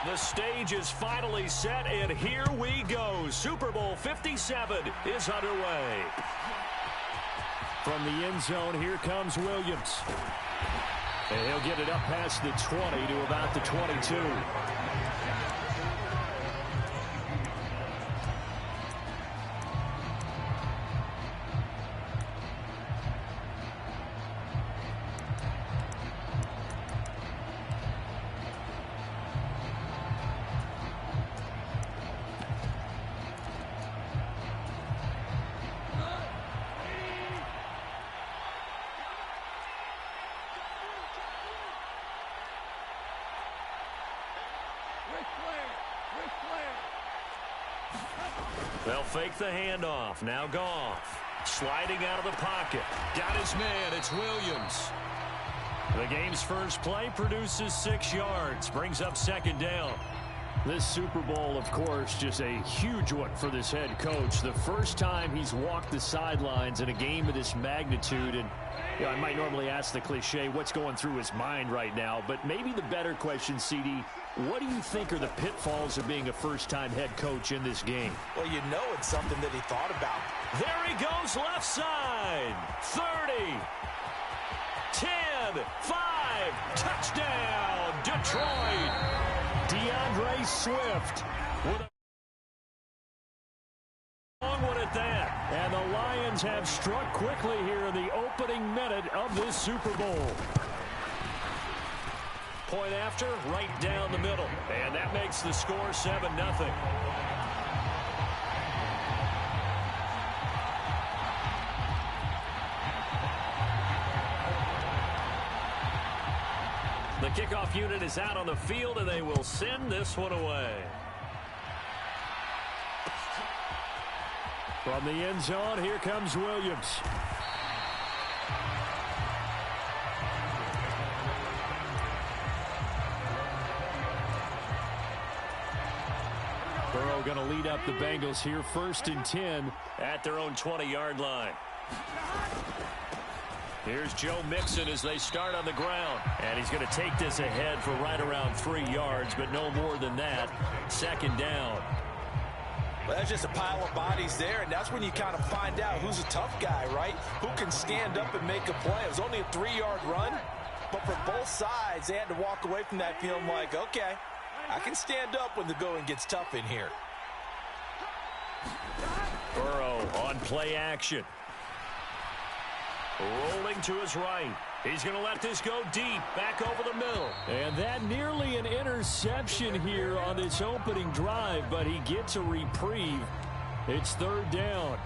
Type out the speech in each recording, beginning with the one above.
The stage is finally set, and here we go. Super Bowl 57 is underway. From the end zone, here comes Williams. And he'll get it up past the 20 to about the 22. They'll fake the handoff. Now Goff. Sliding out of the pocket. Got his man. It's Williams. The game's first play produces 6 yards. Brings up second down. This Super Bowl, of course, just a huge one for this head coach. The first time he's walked the sidelines in a game of this magnitude. And you know, I might normally ask the cliche, what's going through his mind right now? But maybe the better question, CD, what do you think are the pitfalls of being a first-time head coach in this game? Well, you know it's something that he thought about. There he goes, left side. 30. 10. 5. Touchdown, Detroit. DeAndre Swift with a long one at that. And the Lions have struck quickly here in the opening minute of this Super Bowl. Point after, right down the middle. And that makes the score 7-0. The kickoff unit is out on the field, and they will send this one away. From the end zone, here comes Williams. Burrow going to lead up the Bengals here, 1st and 10 at their own 20-yard line. Here's Joe Mixon as they start on the ground. And he's going to take this ahead for right around 3 yards, but no more than that. Second down. Well, that's just a pile of bodies there, and that's when you kind of find out who's a tough guy, right? Who can stand up and make a play. It was only a 3-yard run, but for both sides, they had to walk away from that feeling like, okay, I can stand up when the going gets tough in here. Burrow on play action. Rolling to his right. He's going to let this go deep, back over the middle. And that nearly an interception here on this opening drive, but he gets a reprieve. It's 3rd down.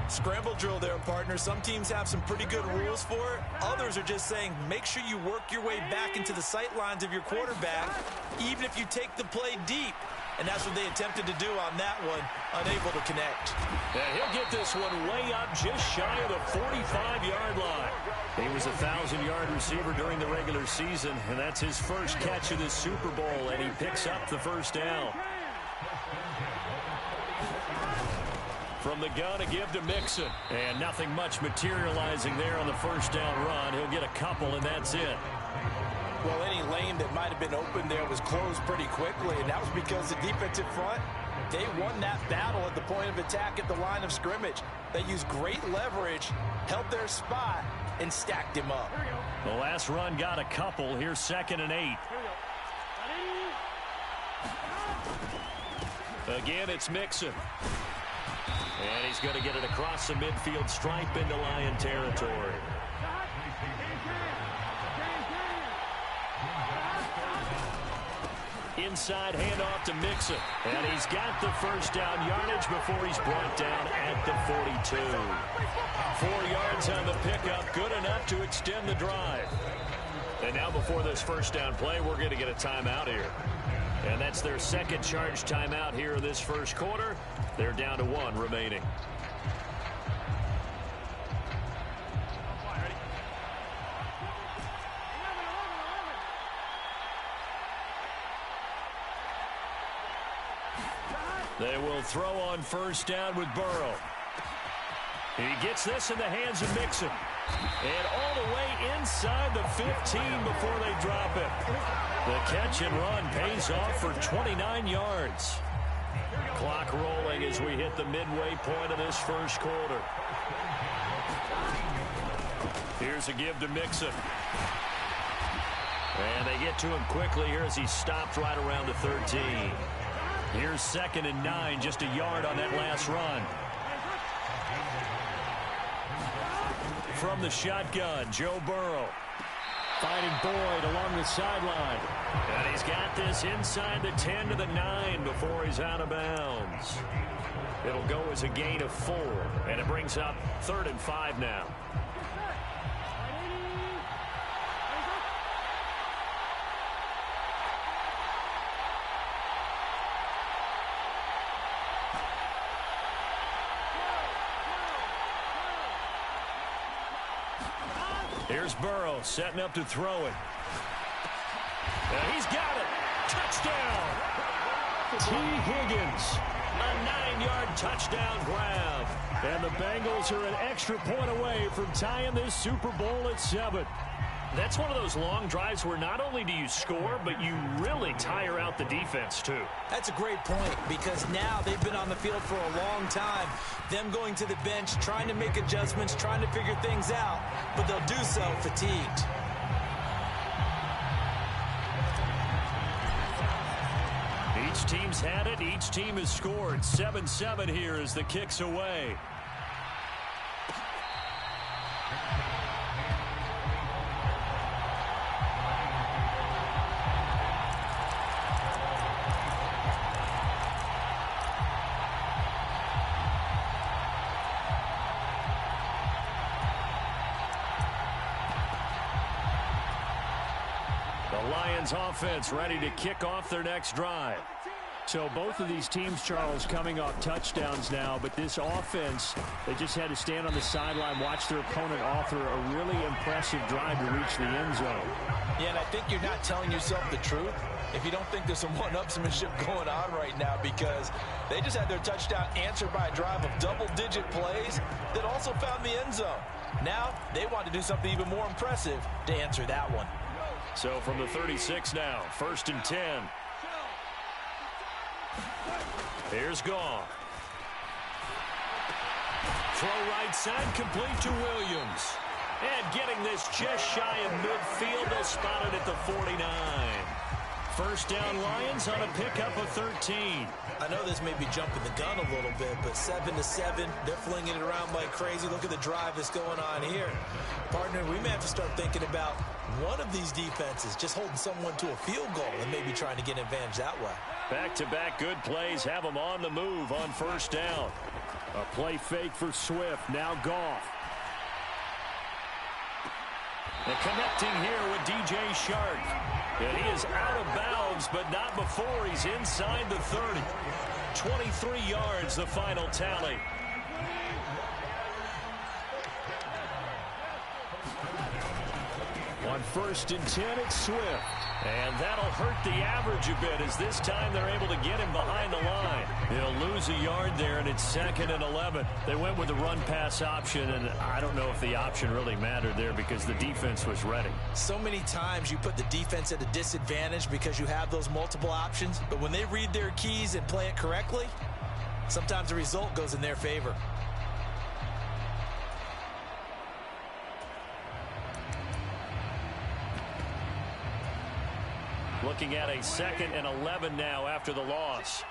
Scramble drill there, partner. Some teams have some pretty good rules for it. Others are just saying, make sure you work your way back into the sight lines of your quarterback, even if you take the play deep. And that's what they attempted to do on that one, unable to connect. And he'll get this one way up just shy of the 45-yard line. He was a 1,000-yard receiver during the regular season, and that's his first catch of this Super Bowl, and he picks up the first down. From the gun, a give to Mixon. And nothing much materializing there on the first down run. He'll get a couple, and that's it. Well, any lane that might have been open there was closed pretty quickly, and that was because the defensive front, they won that battle at the point of attack at the line of scrimmage. They used great leverage, held their spot, and stacked him up. The last run got a couple. Here's 2nd and 8. Again, it's Mixon. And he's going to get it across the midfield stripe into Lion territory. Inside handoff to Mixon. And he's got the first down yardage before he's brought down at the 42. 4 yards on the pickup, good enough to extend the drive. And now before this first down play, we're going to get a timeout here. And that's their second charge timeout here in this first quarter. They're down to 1 remaining. They will throw on first down with Burrow. He gets this in the hands of Mixon. And all the way inside the 15 before they drop it. The catch and run pays off for 29 yards. Clock rolling as we hit the midway point of this first quarter. Here's a give to Mixon. And they get to him quickly here as he stopped right around the 13. Here's 2nd and 9, just a yard on that last run. From the shotgun, Joe Burrow. Finding Boyd along the sideline. And he's got this inside the 10 to the 9 before he's out of bounds. It'll go as a gain of 4, and it brings up 3rd and 5 now. Here's Burrow setting up to throw it. And he's got it. Touchdown. T. Higgins. A 9-yard touchdown grab. And the Bengals are an extra point away from tying this Super Bowl at 7. That's one of those long drives where not only do you score, but you really tire out the defense, too. That's a great point, because now they've been on the field for a long time. Them going to the bench, trying to make adjustments, trying to figure things out, but they'll do so fatigued. Each team's had it. Each team has scored. 7-7 here as the kick's away. Lions offense ready to kick off their next drive. So both of these teams, Charles, coming off touchdowns now, but this offense, they just had to stand on the sideline, watch their opponent author a really impressive drive to reach the end zone. Yeah, and I think you're not telling yourself the truth if you don't think there's some one-upsmanship going on right now, because they just had their touchdown answered by a drive of double-digit plays that also found the end zone. Now they want to do something even more impressive to answer that one. So from the 36 now, 1st and 10. Here's Goff. Throw right side, complete to Williams. And getting this just shy of midfield, they'll spot it at the 49. First down Lions on a pickup of 13. I know this may be jumping the gun a little bit, but 7-7, they're flinging it around like crazy. Look at the drive that's going on here. Partner, we may have to start thinking about one of these defenses just holding someone to a field goal and maybe trying to get an advantage that way. Back-to-back good plays have them on the move on first down. A play fake for Swift. Now Goff. And connecting here with DJ Shark. And he is out of bounds, but not before he's inside the 30. 23 yards, the final tally. On 1st and 10, it's Swift. And that'll hurt the average a bit as this time they're able to get him behind the line. He'll lose a yard there, and it's 2nd and 11. They went with the run-pass option, and I don't know if the option really mattered there because the defense was ready. So many times you put the defense at a disadvantage because you have those multiple options, but when they read their keys and play it correctly, sometimes the result goes in their favor. Looking at a 2nd and 11 now after the loss.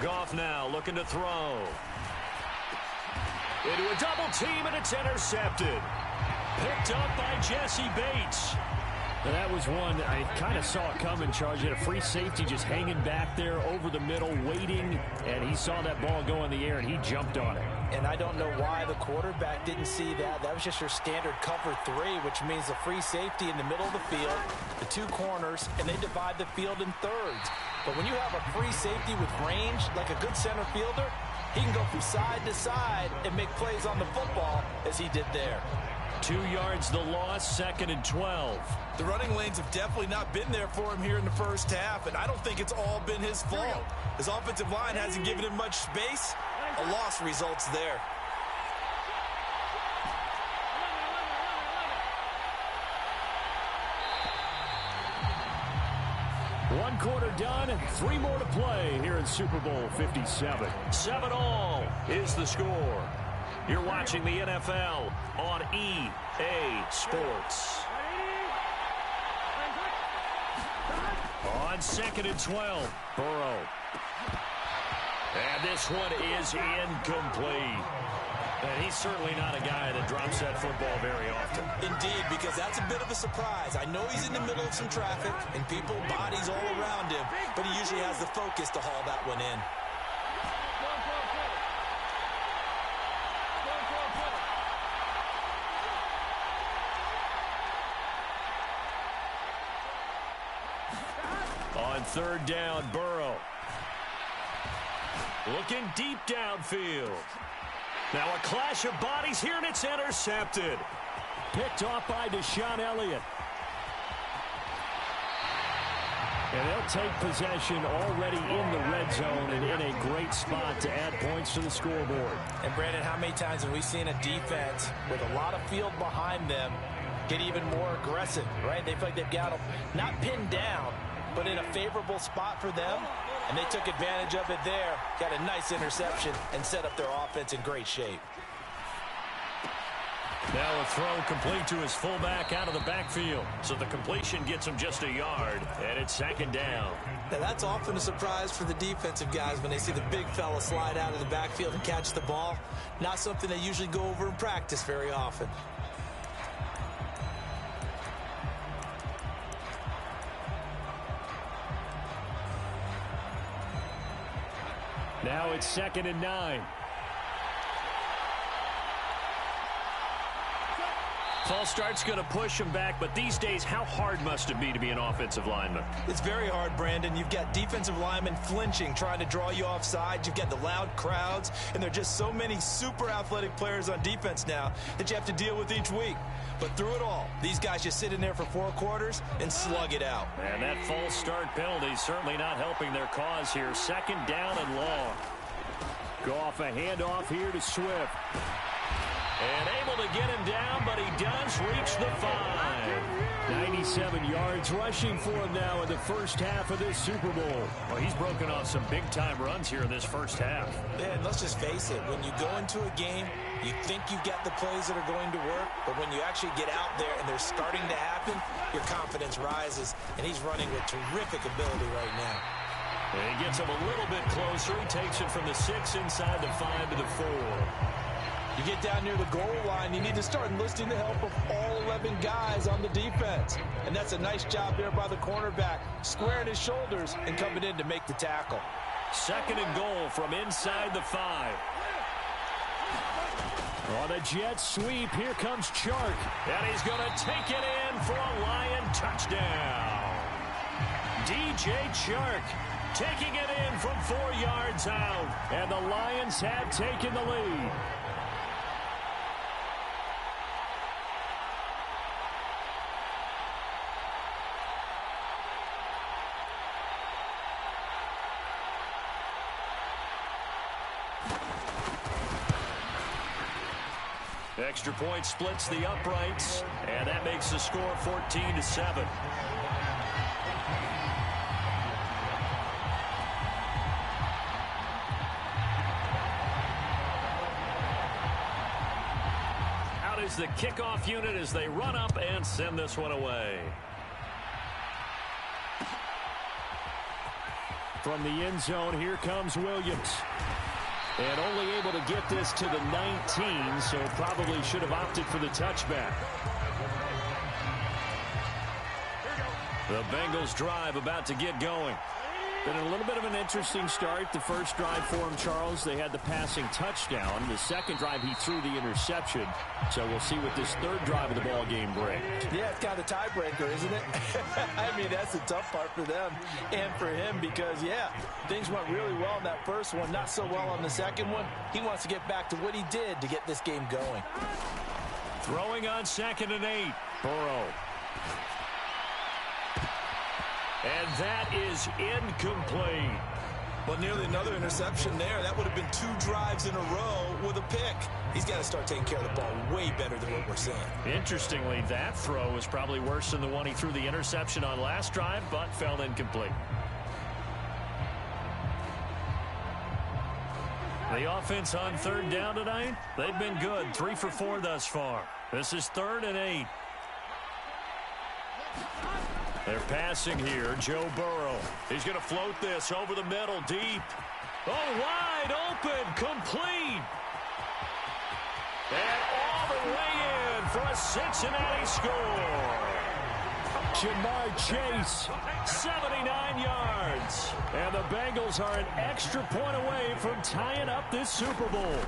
Goff now looking to throw. Into a double team, and it's intercepted. Picked up by Jesse Bates. Now that was one I kind of saw it coming, Charles. You had a free safety just hanging back there over the middle, waiting, and he saw that ball go in the air, and he jumped on it. And I don't know why the quarterback didn't see that. That was just your standard cover 3, which means the free safety in the middle of the field, the 2 corners, and they divide the field in thirds. But when you have a free safety with range, like a good center fielder, He can go from side to side and make plays on the football as he did there. 2 yards the loss, 2nd and 12. The running lanes have definitely not been there for him here in the first half, and I don't think it's all been his fault. His offensive line hasn't given him much space. A loss results there. One quarter done and 3 more to play here in Super Bowl 57. 7-all is the score. You're watching the NFL on EA Sports. On 2nd and 12, Burrow. And this one is incomplete. And he's certainly not a guy that drops that football very often. Indeed, because that's a bit of a surprise. I know he's in the middle of some traffic and people, bodies all around him, but he usually has the focus to haul that one in. On 3rd down, Burrow. Looking deep downfield. Now a clash of bodies here, and it's intercepted. Picked off by Deshaun Elliott. And they'll take possession already in the red zone and in a great spot to add points to the scoreboard. And Brandon, how many times have we seen a defense with a lot of field behind them get even more aggressive, right? They feel like they've got them not pinned down, but in a favorable spot for them, and they took advantage of it there. Got a nice interception and set up their offense in great shape. Now a throw complete to his fullback out of the backfield. So the completion gets him just a yard, and it's 2nd down. Now that's often a surprise for the defensive guys when they see the big fella slide out of the backfield and catch the ball. Not something they usually go over in practice very often. Now it's 2nd and 9. False start's going to push him back, but these days, how hard must it be to be an offensive lineman? It's very hard, Brandon. You've got defensive linemen flinching, trying to draw you offside. You've got the loud crowds, and there are just so many super athletic players on defense now that you have to deal with each week. But through it all, these guys just sit in there for 4 quarters and slug it out. And that false start penalty certainly not helping their cause here. 2nd down and long. Goff a handoff here to Swift. And able to get him down, but he does reach the 5. 97 yards rushing for him now in the first half of this Super Bowl. Well, he's broken off some big-time runs here in this first half. Yeah, and let's just face it. When you go into a game, you think you've got the plays that are going to work, but when you actually get out there and they're starting to happen, your confidence rises, and he's running with terrific ability right now. And he gets him a little bit closer. He takes it from the 6 inside the 5 to the 4. You get down near the goal line, you need to start enlisting the help of all 11 guys on the defense. And that's a nice job there by the cornerback, squaring his shoulders and coming in to make the tackle. 2nd and goal from inside the 5. On a jet sweep, here comes Chark. And he's going to take it in for a Lion touchdown. DJ Chark taking it in from 4 yards out. And the Lions have taken the lead. Extra point splits the uprights, and that makes the score 14-7. Out is the kickoff unit as they run up and send this one away. From the end zone, here comes Williams. And only able to get this to the 19, so probably should have opted for the touchback. The Bengals drive about to get going. Been a little bit of an interesting start. The first drive for him, Charles, they had the passing touchdown. The second drive, he threw the interception. So we'll see what this third drive of the ball game brings. Yeah, it's kind of the tiebreaker, isn't it? I mean, that's the tough part for them and for him because, yeah, things went really well in that first one, not so well on the second one. He wants to get back to what he did to get this game going. Throwing on 2nd and 8. Burrow. And that is incomplete. Well, nearly another interception there. That would have been 2 drives in a row with a pick. He's got to start taking care of the ball way better than what we're seeing. Interestingly, that throw was probably worse than the one he threw the interception on last drive, but fell incomplete. The offense on 3rd down tonight, they've been good. 3 for 4 thus far. This is 3rd and 8. They're passing here. Joe Burrow. He's going to float this over the middle, deep. Oh, wide open, complete. And all the way in for a Cincinnati score. Jamar Chase, 79 yards. And the Bengals are an extra point away from tying up this Super Bowl.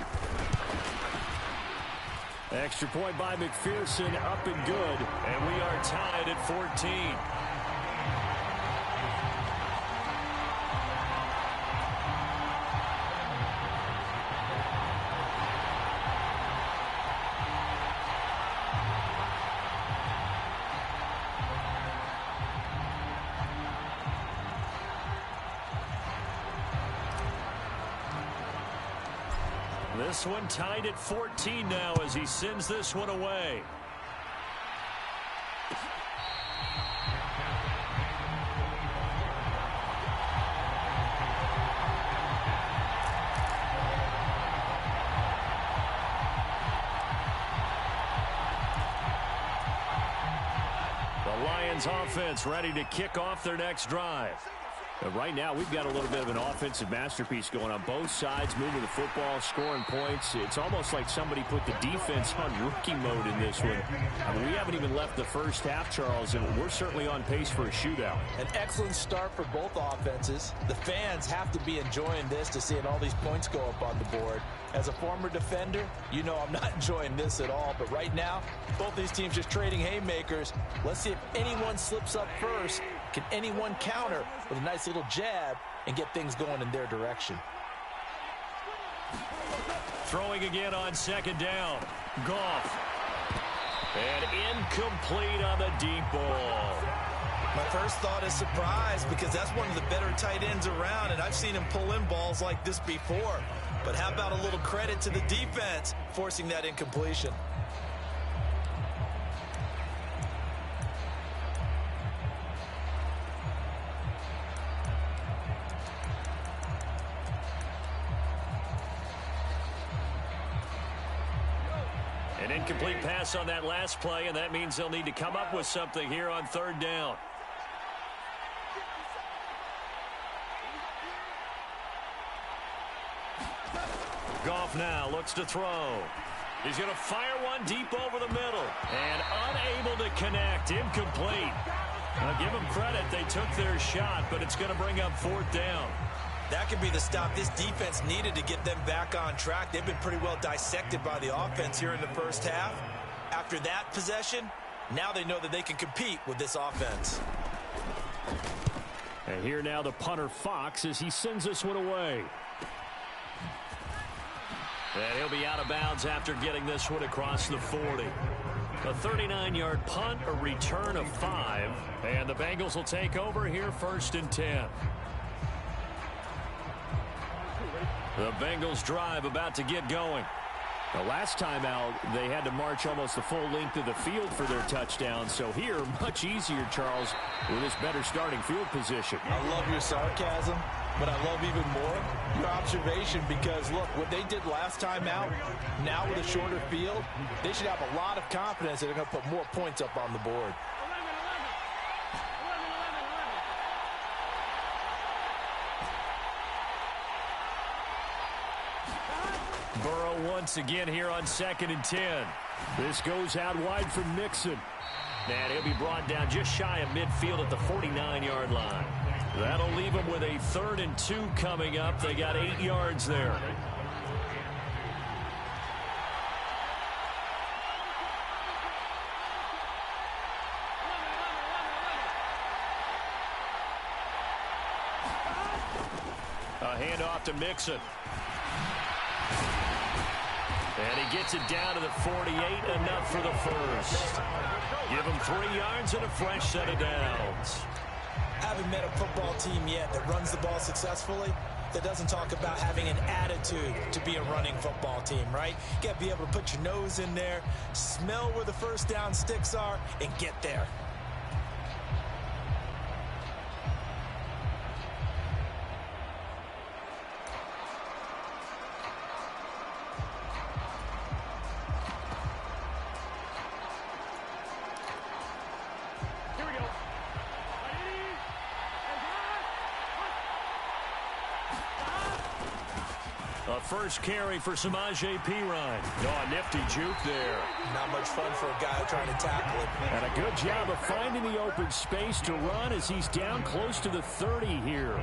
Extra point by McPherson, up and good. And we are tied at 14. This one tied at 14 now as he sends this one away. The Lions offense ready to kick off their next drive. But right now, we've got a little bit of an offensive masterpiece going on both sides, moving the football, scoring points. It's almost like somebody put the defense on rookie mode in this one. I mean, we haven't even left the first half, Charles, and we're certainly on pace for a shootout. An excellent start for both offenses. The fans have to be enjoying this to seeing all these points go up on the board. As a former defender, you know I'm not enjoying this at all. But right now, both these teams just trading haymakers. Let's see if anyone slips up first. Can anyone counter with a nice little jab and get things going in their direction? Throwing again on 2nd down. Goff. And incomplete on the deep ball. My first thought is surprise because that's one of the better tight ends around, and I've seen him pull in balls like this before. But how about a little credit to the defense forcing that incompletion? An incomplete pass on that last play, and that means they'll need to come up with something here on 3rd down. Goff now looks to throw. He's going to fire one deep over the middle. And unable to connect. Incomplete. Now give them credit. They took their shot, but it's going to bring up 4th down. That could be the stop this defense needed to get them back on track. They've been pretty well dissected by the offense here in the first half. After that possession, now they know that they can compete with this offense. And here now the punter Fox as he sends this one away. And he'll be out of bounds after getting this one across the 40. A 39-yard punt, a return of 5. And the Bengals will take over here 1st and 10. The Bengals drive about to get going. The last time out, they had to march almost the full length of the field for their touchdown. So here, much easier, Charles, with this better starting field position. I love your sarcasm, but I love even more your observation because, look, what they did last time out, now with a shorter field, they should have a lot of confidence that they're going to put more points up on the board. Burrow once again here on 2nd and 10. This goes out wide for Mixon. And he'll be brought down just shy of midfield at the 49-yard line. That'll leave them with a 3rd and 2 coming up. They got 8 yards there. A handoff to Mixon. And he gets it down to the 48, enough for the first. Give him 3 yards and a fresh set of downs. I haven't met a football team yet that runs the ball successfully that doesn't talk about having an attitude to be a running football team, right? You got to be able to put your nose in there, smell where the first down sticks are, and get there. A first carry for Samaje Perine. Oh, a nifty juke there. Not much fun for a guy trying to tackle it. And a good job of finding the open space to run as he's down close to the 30 here.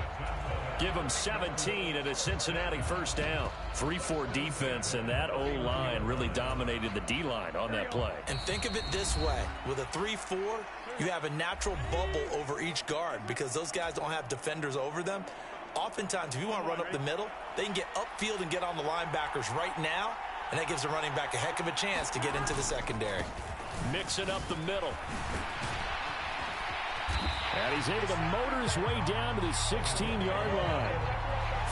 Give him 17 and a Cincinnati first down. 3-4 defense, and that O-line really dominated the D-line on that play. And think of it this way. With a 3-4, you have a natural bubble over each guard because those guys don't have defenders over them. Oftentimes, if you want to run up the middle, they can get upfield and get on the linebackers right now, and that gives the running back a heck of a chance to get into the secondary. Mix it up the middle. And he's able to motor his way down to the 16-yard line.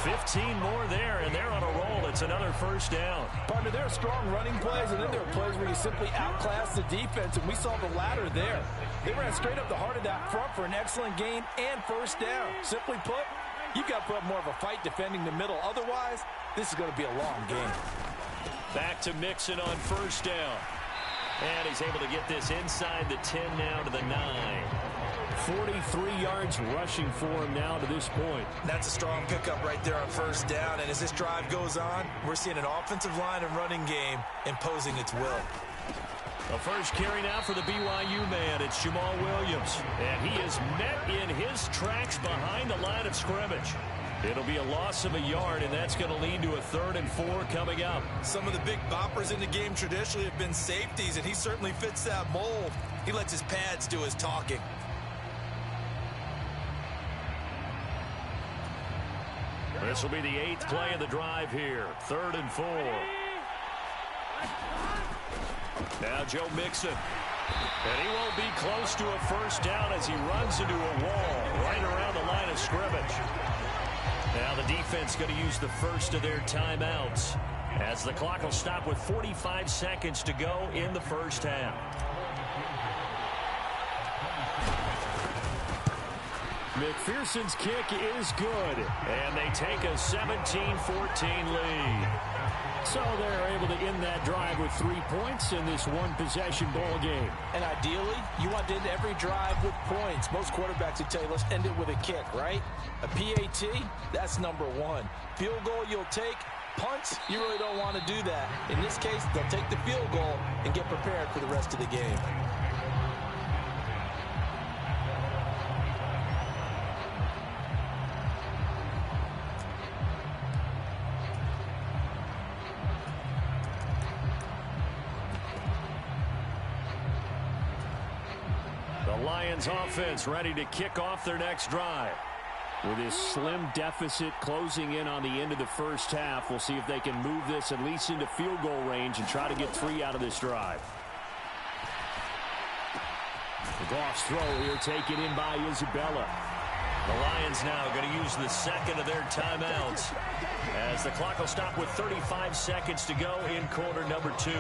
15 more there, and they're on a roll. It's another first down. Partner, there are strong running plays, and then there are plays where you simply outclass the defense, and we saw the latter there. They ran straight up the heart of that front for an excellent gain and first down. Simply put, you've got to put up more of a fight defending the middle. Otherwise, this is going to be a long game. Back to Mixon on first down. And he's able to get this inside the 10 now to the 9. 43 yards rushing for him now to this point. That's a strong pickup right there on first down. And as this drive goes on, we're seeing an offensive line and running game imposing its will. The first carry now for the BYU man. It's Jamal Williams. And he is met in his tracks behind the line of scrimmage. It'll be a loss of a yard, and that's going to lead to a 3rd and 4 coming up. Some of the big boppers in the game traditionally have been safeties, and he certainly fits that mold. He lets his pads do his talking. This will be the 8th play of the drive here. 3rd and 4. Now Joe Mixon. And he won't be close to a first down as he runs into a wall right around the line of scrimmage. Now the defense going to use the first of their timeouts as the clock will stop with 45 seconds to go in the first half. McPherson's kick is good. And they take a 17-14 lead. So they're able to end that drive with 3 points in this one-possession ball game. And ideally, you want to end every drive with points. Most quarterbacks would tell you, let's end it with a kick, right? A PAT, that's number 1. Field goal you'll take. Punts, you really don't want to do that. In this case, they'll take the field goal and get prepared for the rest of the game. Lions offense ready to kick off their next drive. With this slim deficit closing in on the end of the first half, we'll see if they can move this at least into field goal range and try to get 3 out of this drive. The Goff's throw here taken in by Isabella. The Lions now going to use the second of their timeouts as the clock will stop with 35 seconds to go in quarter number 2.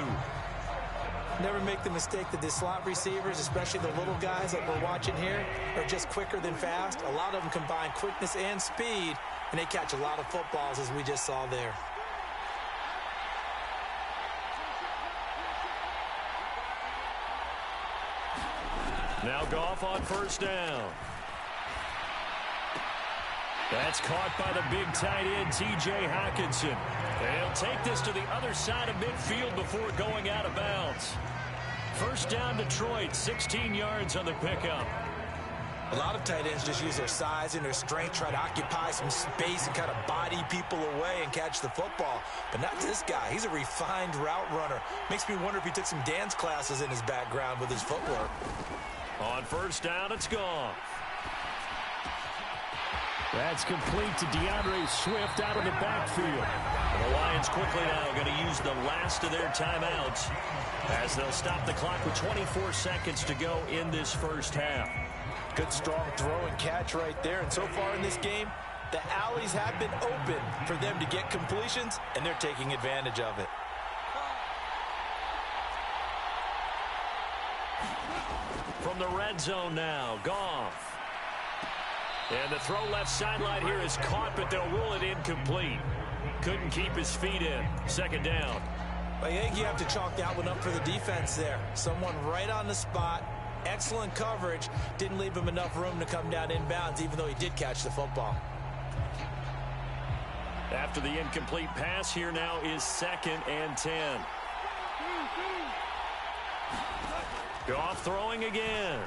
Never make the mistake that the slot receivers, especially the little guys like we're watching here, are just quicker than fast. A lot of them combine quickness and speed, and they catch a lot of footballs, as we just saw there. Now Goff on first down. That's caught by the big tight end, T.J. Hockenson. And he'll take this to the other side of midfield before going out of bounds. First down Detroit, 16 yards on the pickup. A lot of tight ends just use their size and their strength, try to occupy some space and kind of body people away and catch the football. But not this guy. He's a refined route runner. Makes me wonder if he took some dance classes in his background with his footwork. On first down, it's gone. That's complete to DeAndre Swift out of the backfield. The Lions quickly now going to use the last of their timeouts as they'll stop the clock with 24 seconds to go in this first half. Good strong throw and catch right there. And so far in this game, the alleys have been open for them to get completions, and they're taking advantage of it. From the red zone now, Goff. And the throw left sideline here is caught, but they'll rule it incomplete. Couldn't keep his feet in. Second down. I think you have to chalk that one up for the defense there. Someone right on the spot. Excellent coverage. Didn't leave him enough room to come down inbounds, even though he did catch the football. After the incomplete pass, here now is 2nd and 10. Goff throwing again.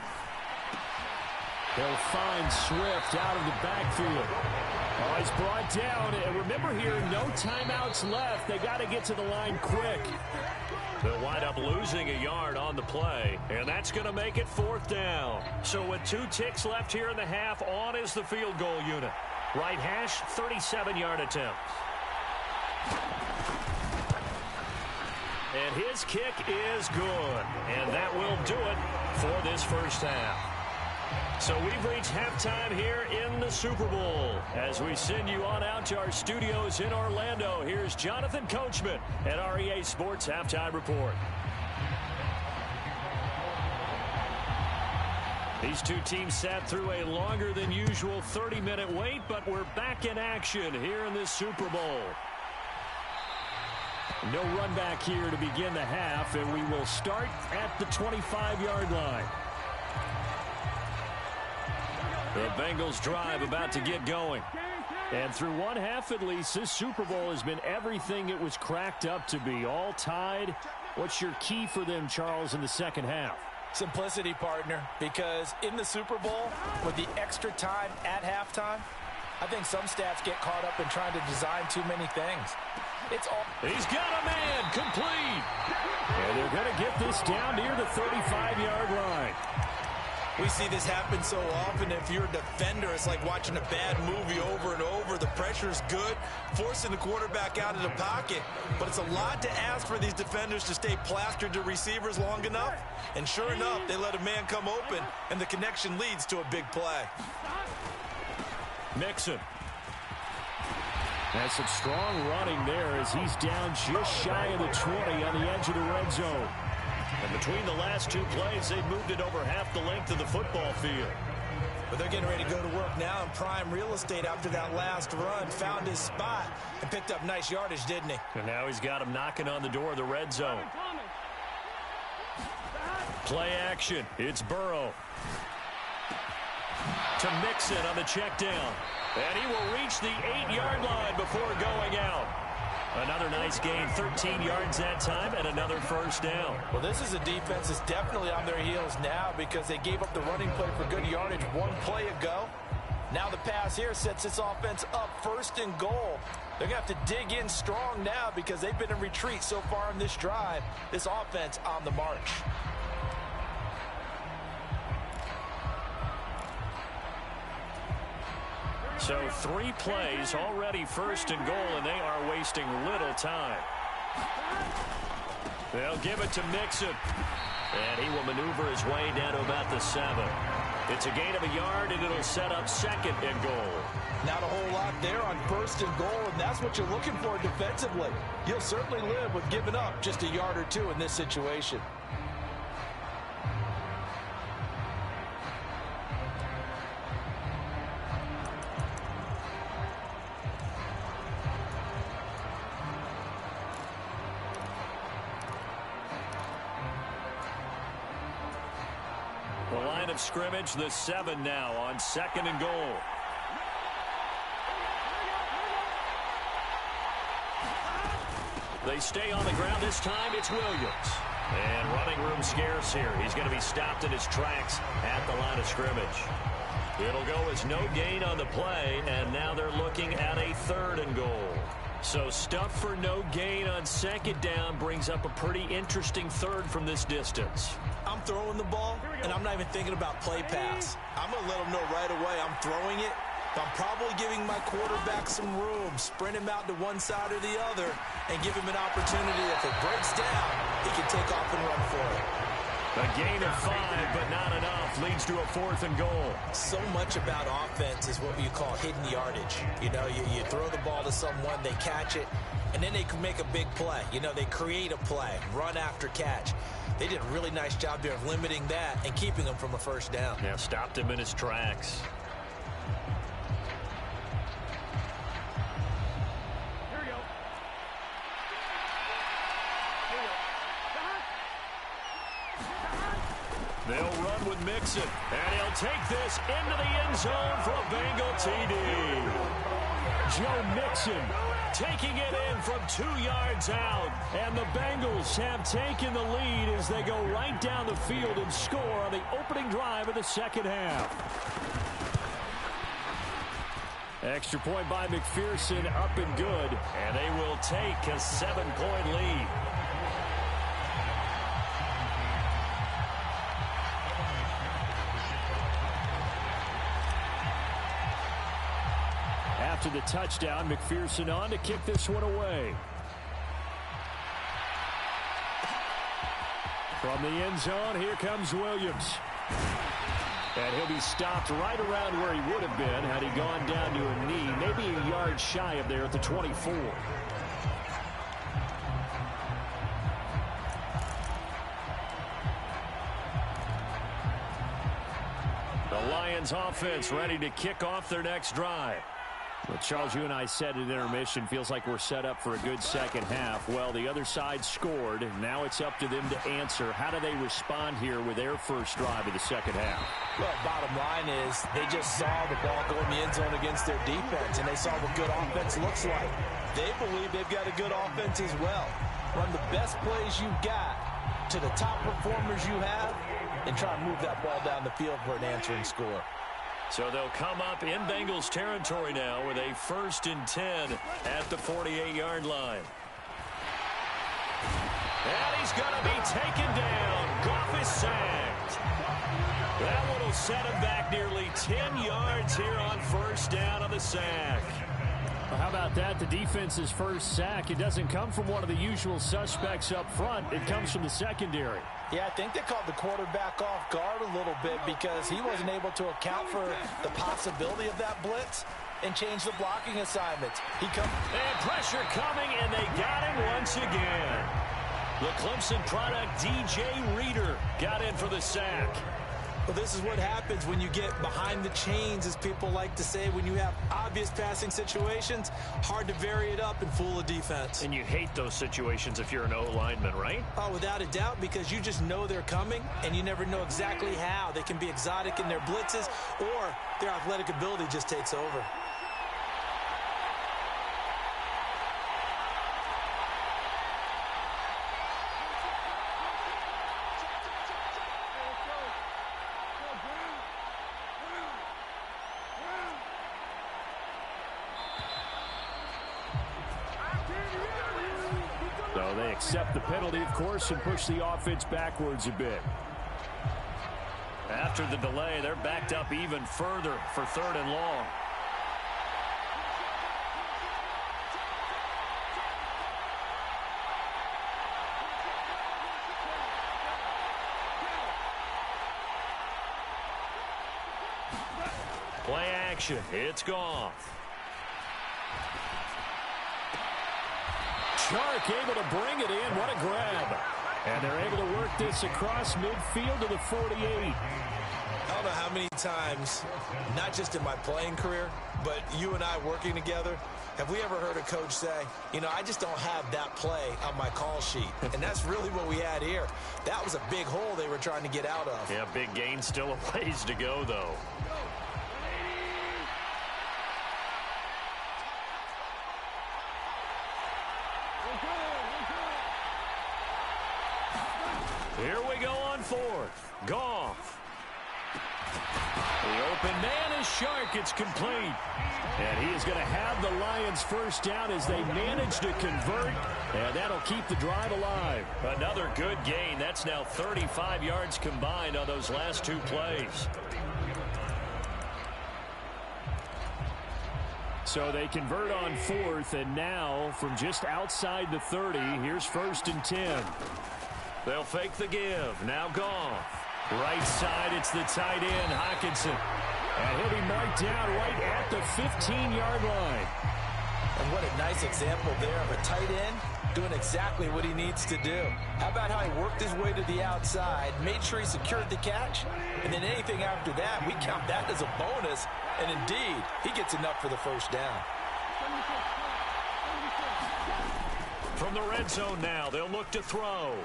They'll find Swift out of the backfield. Oh, he's brought down. And remember here, no timeouts left. They got to get to the line quick. They'll wind up losing a yard on the play, and that's going to make it 4th down. So with 2 ticks left here in the half, on is the field goal unit. Right hash, 37-yard attempt. And his kick is good, and that will do it for this first half. So we've reached halftime here in the Super Bowl. As we send you on out to our studios in Orlando, here's Jonathan Coachman at REA Sports Halftime Report. These two teams sat through a longer than usual 30-minute wait, but we're back in action here in this Super Bowl. No run back here to begin the half, and we will start at the 25-yard line. The Bengals drive about to get going. And through one half at least, this Super Bowl has been everything it was cracked up to be. All tied. What's your key for them, Charles, in the second half? Simplicity, partner, because in the Super Bowl, with the extra time at halftime, I think some stats get caught up in trying to design too many things. It's all. He's got a man, complete. And they're going to get this down near the 35-yard line. We see this happen so often. If you're a defender, it's like watching a bad movie over and over. The pressure's good, forcing the quarterback out of the pocket. But it's a lot to ask for these defenders to stay plastered to receivers long enough. And sure enough, they let a man come open, and the connection leads to a big play. Mixon. That's some strong running there as he's down just shy of the 20 on the edge of the red zone. And between the last two plays, they've moved it over half the length of the football field. But they're getting ready to go to work now in prime real estate after that last run. Found his spot and picked up nice yardage, didn't he? And now he's got him knocking on the door of the red zone. Play action. It's Burrow. To Mixon on the check down. And he will reach the 8-yard line before going out. Another nice gain, 13 yards that time, and another first down. Well, this is a defense that's definitely on their heels now because they gave up the running play for good yardage one play ago. Now the pass here sets this offense up 1st and goal. They're going to have to dig in strong now because they've been in retreat so far in this drive. This offense on the march. So 3 plays, already 1st and goal, and they are wasting little time. They'll give it to Mixon. And he will maneuver his way down to about the 7. It's a gain of a yard, and it'll set up 2nd and goal. Not a whole lot there on 1st and goal, and that's what you're looking for defensively. You'll certainly live with giving up just a yard or 2 in this situation. The line of scrimmage, the 7 now on 2nd and goal. They stay on the ground this time. It's Williams. And running room scarce here. He's going to be stopped in his tracks at the line of scrimmage. It'll go as no gain on the play, and now they're looking at a 3rd and goal. So stuff for no gain on 2nd down brings up a pretty interesting 3rd from this distance. I'm throwing the ball, and I'm not even thinking about play pass. I'm going to let them know right away I'm throwing it. But I'm probably giving my quarterback some room, sprint him out to one side or the other, and give him an opportunity. If it breaks down, he can take off and run for it. A gain of 5, but not enough, leads to a 4th and goal. So much about offense is what you call hidden yardage. You know, you throw the ball to someone, they catch it, and then they can make a big play. You know, they create a play, run after catch. They did a really nice job there of limiting that and keeping him from a 1st down. Yeah, stopped him in his tracks. They'll run with Mixon, and he'll take this into the end zone for a Bengal TD. Joe Mixon taking it in from 2 yards out, and the Bengals have taken the lead as they go right down the field and score on the opening drive of the 2nd half. Extra point by McPherson, up and good, and they will take a 7-point lead. After the touchdown, McPherson on to kick this one away. From the end zone, here comes Williams. And he'll be stopped right around where he would have been had he gone down to a knee, maybe a yard shy of there at the 24. The Lions offense ready to kick off their next drive. Well, Charles, you and I said at intermission, feels like we're set up for a good 2nd half. Well, the other side scored. Now it's up to them to answer. How do they respond here with their first drive of the 2nd half? Well, bottom line is they just saw the ball go in the end zone against their defense, and they saw what good offense looks like. They believe they've got a good offense as well. Run the best plays you've got to the top performers you have, and try and move that ball down the field for an answering score. So they'll come up in Bengals territory now with a 1st and 10 at the 48-yard line. And he's going to be taken down. Goff is sacked. That one will set him back nearly 10 yards here on 1st down on the sack. Well, how about that? The defense's first sack. It doesn't come from one of the usual suspects up front. It comes from the secondary. Yeah, I think they caught the quarterback off guard a little bit because he wasn't able to account for the possibility of that blitz and change the blocking assignments. And pressure coming, and they got him once again. The Clemson product, DJ Reader, got in for the sack. Well, this is what happens when you get behind the chains, as people like to say. When you have obvious passing situations, hard to vary it up and fool a defense. And you hate those situations if you're an O-lineman, right? Oh, without a doubt, because you just know they're coming, and you never know exactly how. They can be exotic in their blitzes, or their athletic ability just takes over. So they accept the penalty, of course, and push the offense backwards a bit. After the delay, they're backed up even further for 3rd and long. Play action. It's Goff. Chark able to bring it in. What a grab. And they're able to work this across midfield to the 48. I don't know how many times, not just in my playing career, but you and I working together, have we ever heard a coach say, you know, I just don't have that play on my call sheet. And that's really what we had here. That was a big hole they were trying to get out of. Yeah, big gain, still a ways to go, though. Here we go on 4th. Goff. The open man is Shark. It's complete. And he is going to have the Lions first down as they manage to convert. And that'll keep the drive alive. Another good gain. That's now 35 yards combined on those last two plays. So they convert on fourth, and now from just outside the 30, here's 1st and 10. They'll fake the give. Now Goff. Right side, it's the tight end, Hockenson. And he'll be marked down right at the 15-yard line. And what a nice example there of a tight end doing exactly what he needs to do. How about how he worked his way to the outside, made sure he secured the catch, and then anything after that, we count that as a bonus. And indeed, he gets enough for the first down. From the red zone now, they'll look to throw.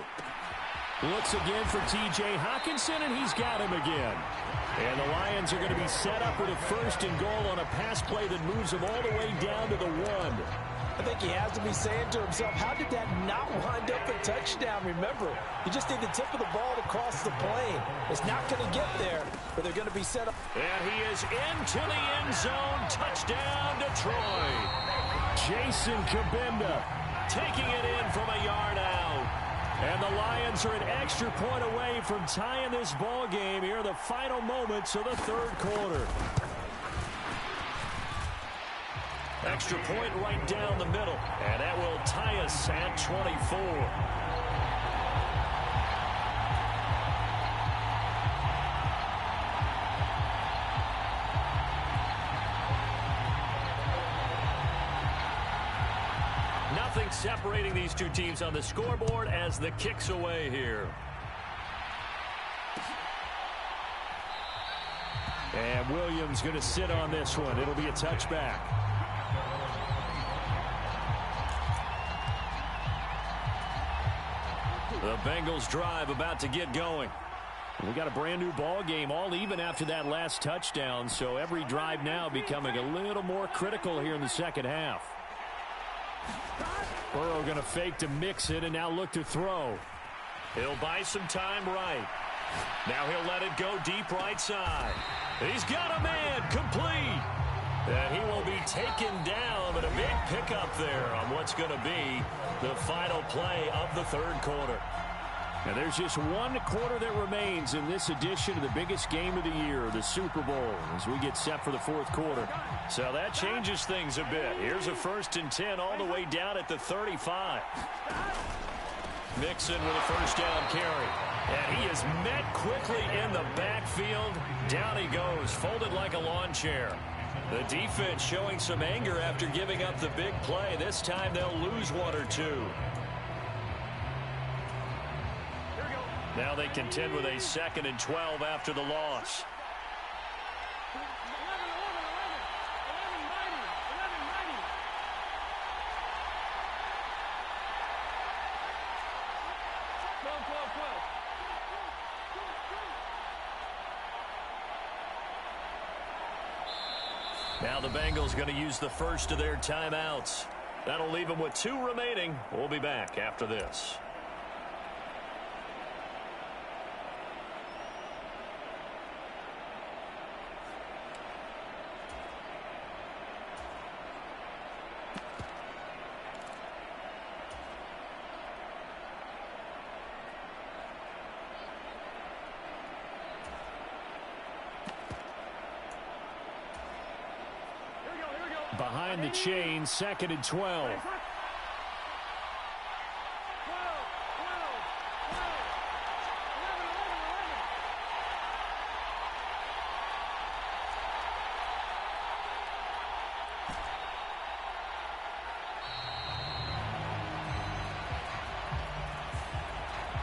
Looks again for T.J. Hockenson, and he's got him again. And the Lions are going to be set up with a 1st and goal on a pass play that moves them all the way down to the 1. I think he has to be saying to himself, how did that not wind up a touchdown? Remember, you just need the tip of the ball to cross the plane. It's not going to get there, but they're going to be set up. And he is into the end zone. Touchdown, Detroit. Jason Kabinda taking it in from a yard out. And the Lions are an extra point away from tying this ball game here in the final moments of the 3rd quarter. Extra point right down the middle. And that will tie us at 24. Nothing separating these two teams on the scoreboard as the kick's away here. And Williams going to sit on this one. It'll be a touchback. The Bengals drive about to get going. We got a brand new ball game, all even after that last touchdown. So every drive now becoming a little more critical here in the second half. Burrow going to fake to mix it and now look to throw. He'll buy some time right. Now he'll let it go deep right side. He's got a man complete. And he will be taken down, but a big pickup there on what's going to be the final play of the 3rd quarter. And there's just one quarter that remains in this edition of the biggest game of the year, the Super Bowl, as we get set for the 4th quarter. So that changes things a bit. Here's a 1st and 10 all the way down at the 35. Mixon with a 1st down carry. And he is met quickly in the backfield. Down he goes, folded like a lawn chair. The defense showing some anger after giving up the big play. This time they'll lose 1 or 2. Now they contend with a 2nd and 12 after the loss. Now the Bengals going to use the first of their timeouts. That'll leave them with 2 remaining. We'll be back after this. Behind the chain, 2nd and 12.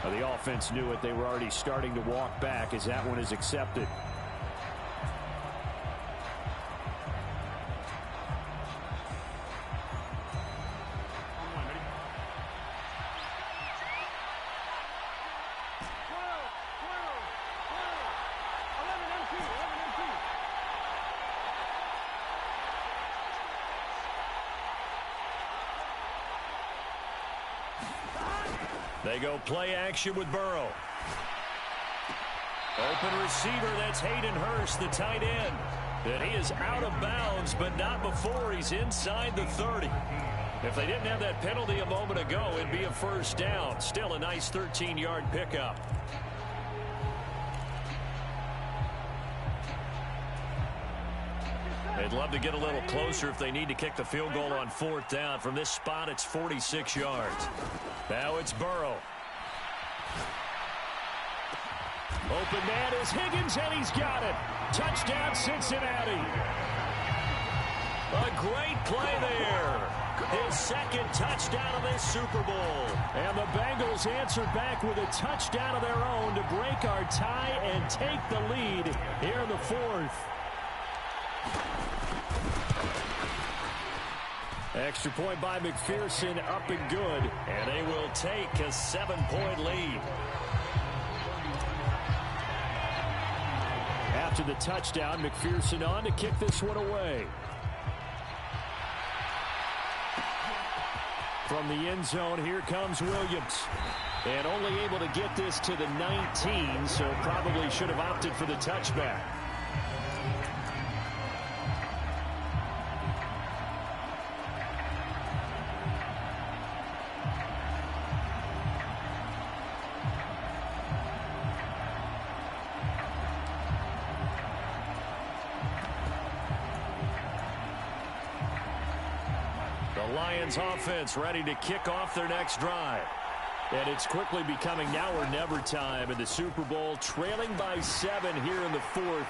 The offense knew it. They were already starting to walk back as that one is accepted. They go play action with Burrow. Open receiver, that's Hayden Hurst, the tight end. And he is out of bounds, but not before he's inside the 30. If they didn't have that penalty a moment ago, it'd be a first down. Still a nice 13-yard pickup. They'd love to get a little closer if they need to kick the field goal on 4th down. From this spot, it's 46 yards. Now it's Burrow. Open man is Higgins, and he's got it. Touchdown, Cincinnati. A great play there. His second touchdown of this Super Bowl. And the Bengals answer back with a touchdown of their own to break our tie and take the lead here in the 4th. Extra point by McPherson, up and good. And they will take a 7-point lead. After the touchdown, McPherson on to kick this one away. From the end zone, here comes Williams. And only able to get this to the 19, so probably should have opted for the touchback. Lions offense ready to kick off their next drive. And it's quickly becoming now or never time in the Super Bowl, trailing by 7 here in the 4th.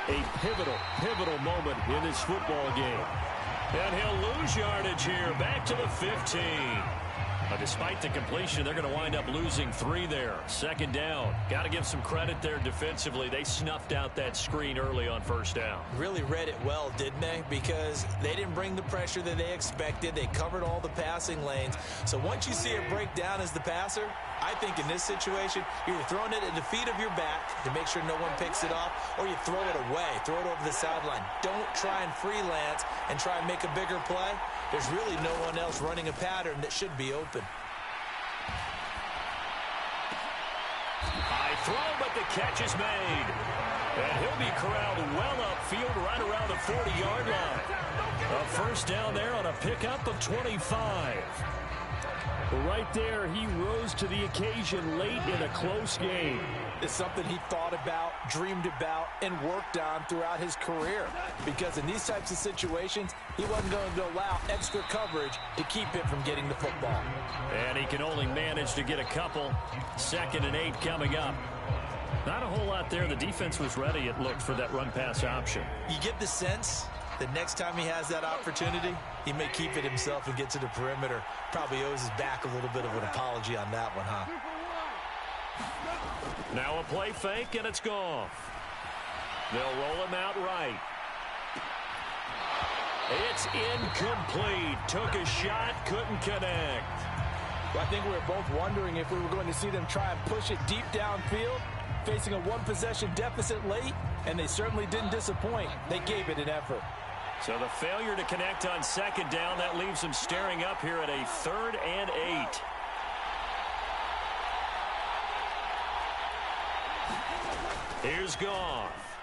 A pivotal moment in this football game. And he'll lose yardage here, back to the 15. Despite the completion, they're going to wind up losing 3 there. 2nd down. Got to give some credit there defensively. They snuffed out that screen early on 1st down. Really read it well, didn't they? Because they didn't bring the pressure that they expected. They covered all the passing lanes. So once you see it break down as the passer, I think in this situation, you're throwing it at the feet of your back to make sure no one picks it off, or you throw it away, throw it over the sideline. Don't try and freelance and try and make a bigger play. There's really no one else running a pattern that should be open. High throw, but the catch is made. And he'll be corralled well upfield right around the 40-yard line. A first down there on a pickup of 25. Right there, he rose to the occasion late in a close game. It's something he thought about, dreamed about, and worked on throughout his career. Because in these types of situations, he wasn't going to allow extra coverage to keep him from getting the football. And he can only manage to get a couple. 2nd and 8 coming up. Not a whole lot there. The defense was ready, it looked, for that run-pass option. You get the sense that next time he has that opportunity, he may keep it himself and get to the perimeter. Probably owes his back a little bit of an apology on that one, huh? Now a play fake, and it's gone. They'll roll him out right. It's incomplete. Took a shot, couldn't connect. Well, I think we were both wondering if we were going to see them try and push it deep downfield, facing a one-possession deficit late, and they certainly didn't disappoint. They gave it an effort. So the failure to connect on 2nd down, that leaves them staring up here at a 3rd and 8. Here's Goff.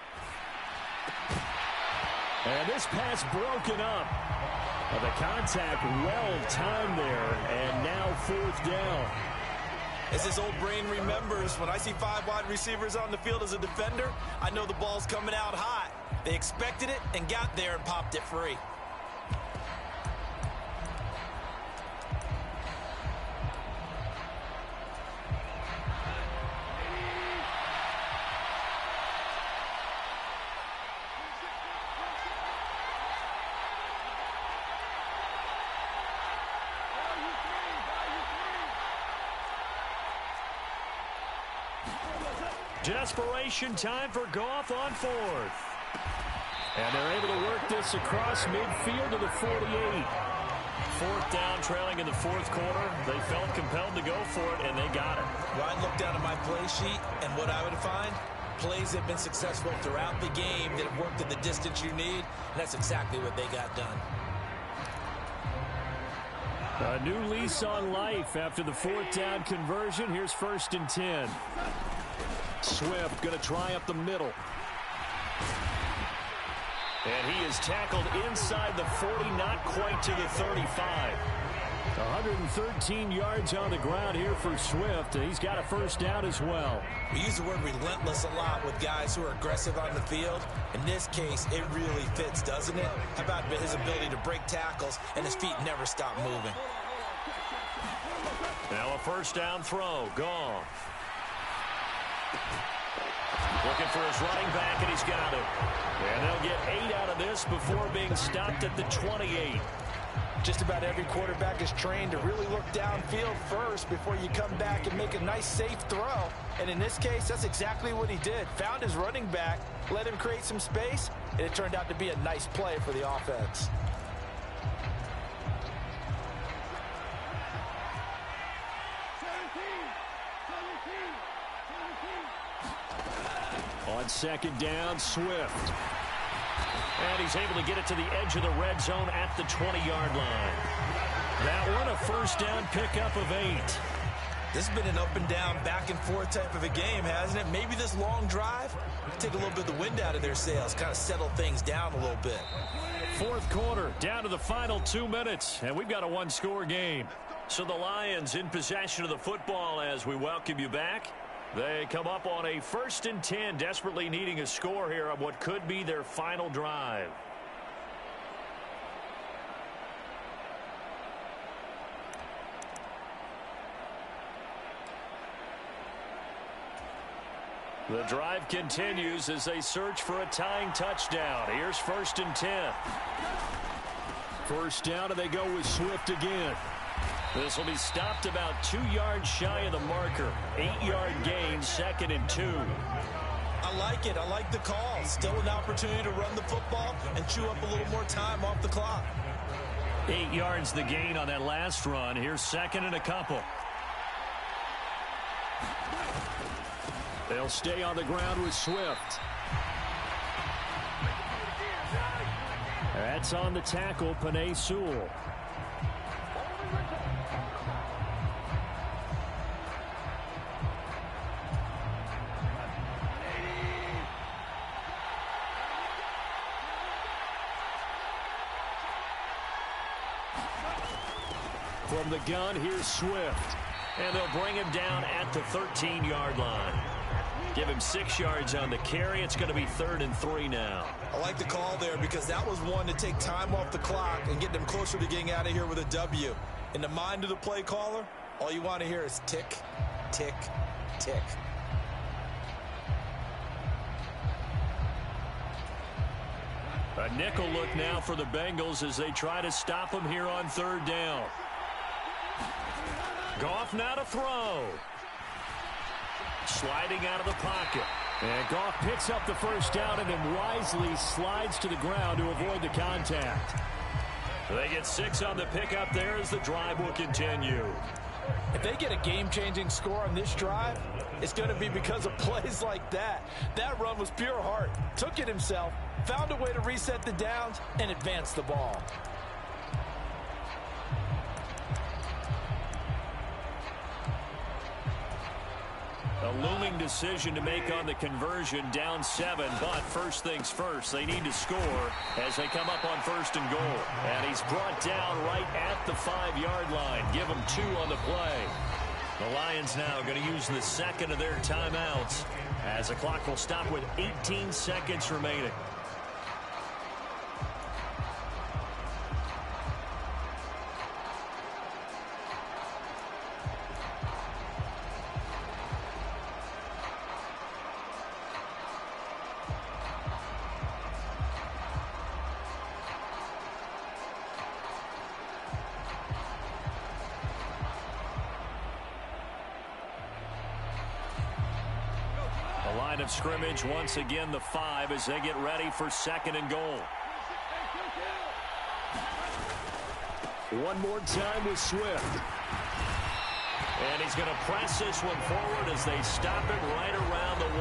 And this pass broken up. The contact well timed there, and now 4th down. As his old brain remembers, when I see 5 wide receivers on the field as a defender, I know the ball's coming out hot. They expected it and got there and popped it free. Desperation time for Goff on 4th. And they're able to work this across midfield to the 48. 4th down, trailing in the 4th quarter. They felt compelled to go for it, and they got it. Well, I look down at my play sheet, and what I would find, plays have been successful throughout the game that have worked at the distance you need, and that's exactly what they got done. A new lease on life after the 4th down conversion. Here's 1st and 10. Swift going to try up the middle. And he is tackled inside the 40, not quite to the 35. 113 yards on the ground here for Swift, and he's got a first down as well. We use the word relentless a lot with guys who are aggressive on the field. In this case, it really fits, doesn't it? How about his ability to break tackles and his feet never stop moving? Now a first down throw. Goff. Looking for his running back, and he's got it. And they'll get 8 out of this before being stopped at the 28. Just about every quarterback is trained to really look downfield first before you come back and make a nice, safe throw. And in this case, that's exactly what he did. Found his running back, let him create some space, and it turned out to be a nice play for the offense. On second down, Swift. And he's able to get it to the edge of the red zone at the 20-yard line. That one, a first down pickup of 8. This has been an up and down, back and forth type of a game, hasn't it? Maybe this long drive take a little bit of the wind out of their sails, kind of settle things down a little bit. Fourth quarter, down to the final 2 minutes, and we've got a one-score game. So the Lions in possession of the football as we welcome you back. They come up on a 1st and 10, desperately needing a score here on what could be their final drive. The drive continues as they search for a tying touchdown. Here's 1st and 10. First down, and they go with Swift again. This will be stopped about 2 yards shy of the marker. 8-yard gain, 2nd and 2. I like it. I like the call. Still an opportunity to run the football and chew up a little more time off the clock. 8 yards the gain on that last run. Here's 2nd and a couple. They'll stay on the ground with Swift. That's on the tackle, Penei Sewell. From the gun, here's Swift. And they'll bring him down at the 13-yard line. Give him 6 yards on the carry. It's going to be 3rd and 3 now. I like the call there because that was one to take time off the clock and get them closer to getting out of here with a W. In the mind of the play caller, all you want to hear is tick, tick, tick. A nickel look now for the Bengals as they try to stop him here on 3rd down. Goff now to throw. Sliding out of the pocket. And Goff picks up the first down and then wisely slides to the ground to avoid the contact. They get 6 on the pickup there as the drive will continue. If they get a game-changing score on this drive, it's going to be because of plays like that. That run was pure heart. Took it himself, found a way to reset the downs, and advance the ball. A looming decision to make on the conversion, down 7, but first things first, they need to score as they come up on 1st and goal. And he's brought down right at the 5-yard line. Give him 2 on the play. The Lions now going to use the 2nd of their timeouts as the clock will stop with 18 seconds remaining. Line of scrimmage once again the 5 as they get ready for 2nd and goal. One more time with Swift. And he's going to press this one forward as they stop it right around the 1.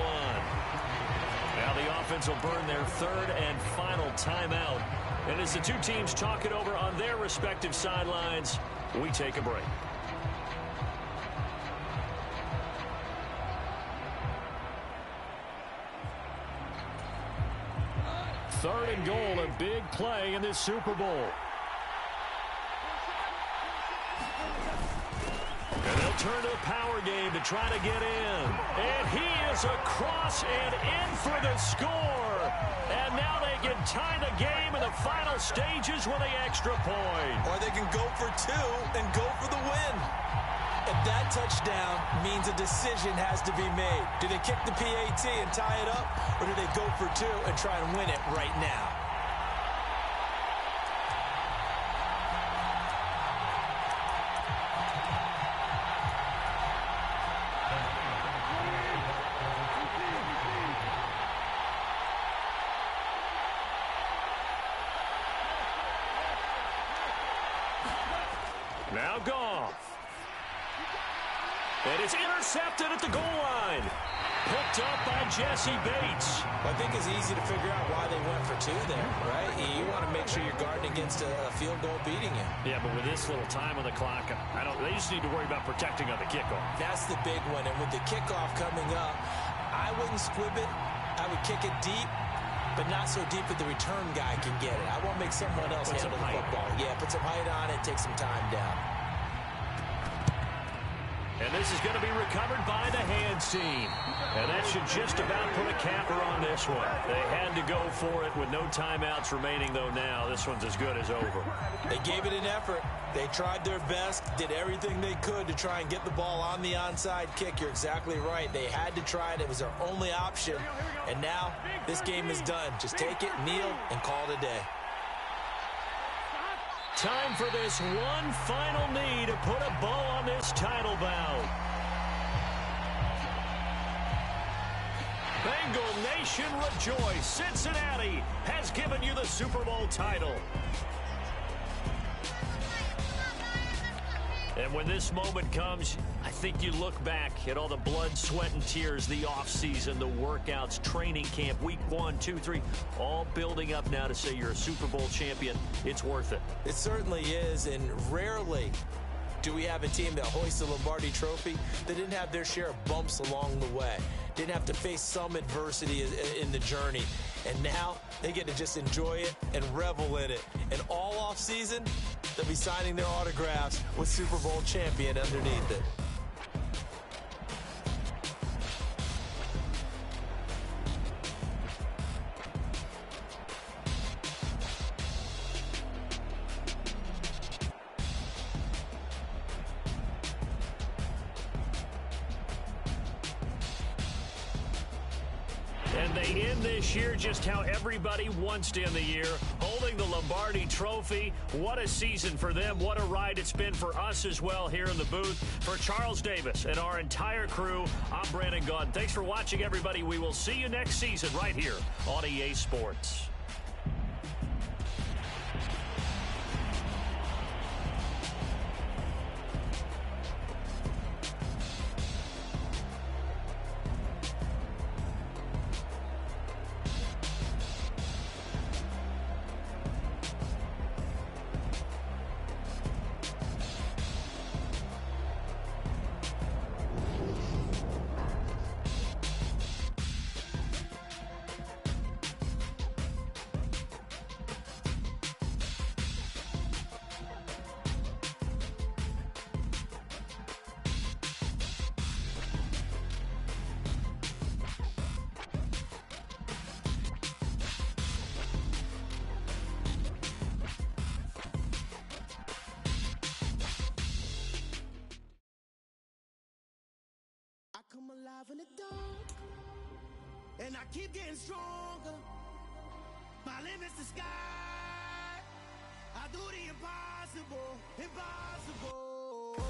Now the offense will burn their 3rd and final timeout. And as the two teams talk it over on their respective sidelines, we take a break. 3rd and goal, a big play in this Super Bowl. And they'll turn to a power game to try to get in. And he is across and in for the score. And now they can tie the game in the final stages with an extra point. Or they can go for 2 and go for the win. If that touchdown means a decision has to be made. Do they kick the PAT and tie it up? Or do they go for 2 and try and win it right now? Now Goff. And it's intercepted at the goal line. Picked up by Jesse Bates. I think it's easy to figure out why they went for 2 there, right? You want to make sure you're guarding against a field goal beating you. Yeah, but with this little time on the clock, they just need to worry about protecting on the kickoff. That's the big one. And with the kickoff coming up, I wouldn't squib it. I would kick it deep, but not so deep that the return guy can get it. I want to make someone else handle the football. Yeah, put some height on it, take some time down. And this is going to be recovered by the hands team. And that should just about put a capper on this one. They had to go for it with no timeouts remaining, though now. This one's as good as over. They gave it an effort. They tried their best, did everything they could to try and get the ball on the onside kick. You're exactly right. They had to try it. It was their only option. And now this game is done. Just take it, kneel, and call it a day. Time for this one final knee to put a bow on this title bout. Bengal Nation rejoice. Cincinnati has given you the Super Bowl title. And when this moment comes, I think you look back at all the blood, sweat, and tears, the offseason, the workouts, training camp, week 1, 2, 3, all building up now to say you're a Super Bowl champion. It's worth it. It certainly is, and rarely do we have a team that hoists the Lombardi Trophy that didn't have their share of bumps along the way, didn't have to face some adversity in the journey. And now they get to just enjoy it and revel in it. And all off season, they'll be signing their autographs with Super Bowl champion underneath it. And they end this year just how everybody wants to end the year, holding the Lombardi Trophy. What a season for them. What a ride it's been for us as well here in the booth. For Charles Davis and our entire crew, I'm Brandon Gaudin. Thanks for watching, everybody. We will see you next season right here on EA Sports. Come alive in the dark, and I keep getting stronger. My limit's the sky. I do the impossible, impossible.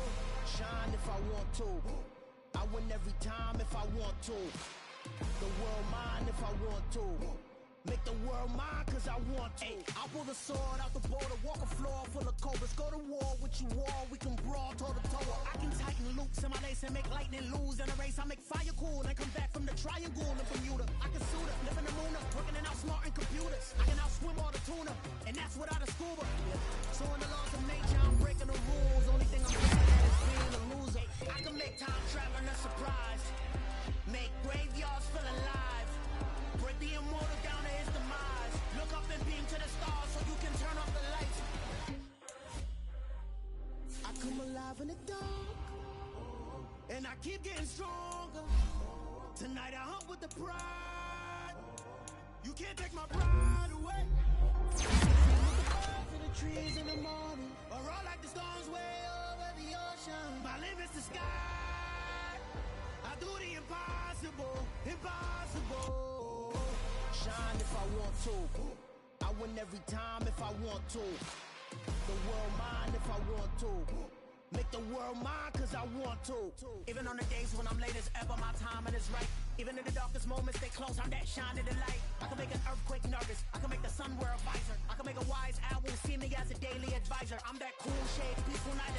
Shine if I want to. I win every time if I want to. The world mine if I want to. Make the world mine cause I want to. I pull the sword out the border, walk a floor full of cobras. Go to war with you all, we can brawl toe to toe. I can tighten loops in my lace and make lightning lose in a race. I make fire cool and come back from the triangle in Bermuda. I can suit up, live in the moon up, working and outsmarting computers. I can outswim all the tuna, and that's without a scuba. So in the laws of nature, I'm breaking the rules. Only thing I'm good at is being a loser. I can make time traveling a surprise, make graveyards feel alive, break the immortal down to his demise. Look the dark, and I keep getting stronger. Tonight I hunt with the pride. You can't take my pride away. With the birds and the trees in the morning, or all like the storms way over the ocean. My limit's the sky. I do the impossible, impossible. Shine if I want to. I win every time if I want to. The world mine if I want to. Make the world mine cause I want to. Even on the days when I'm late as ever, my timing is right. Even in the darkest moments, they close, I'm that shining the light. I can make an earthquake nervous. I can make the sun wear a visor. I can make a wise owl see me as a daily advisor. I'm that cool shade, peaceful night.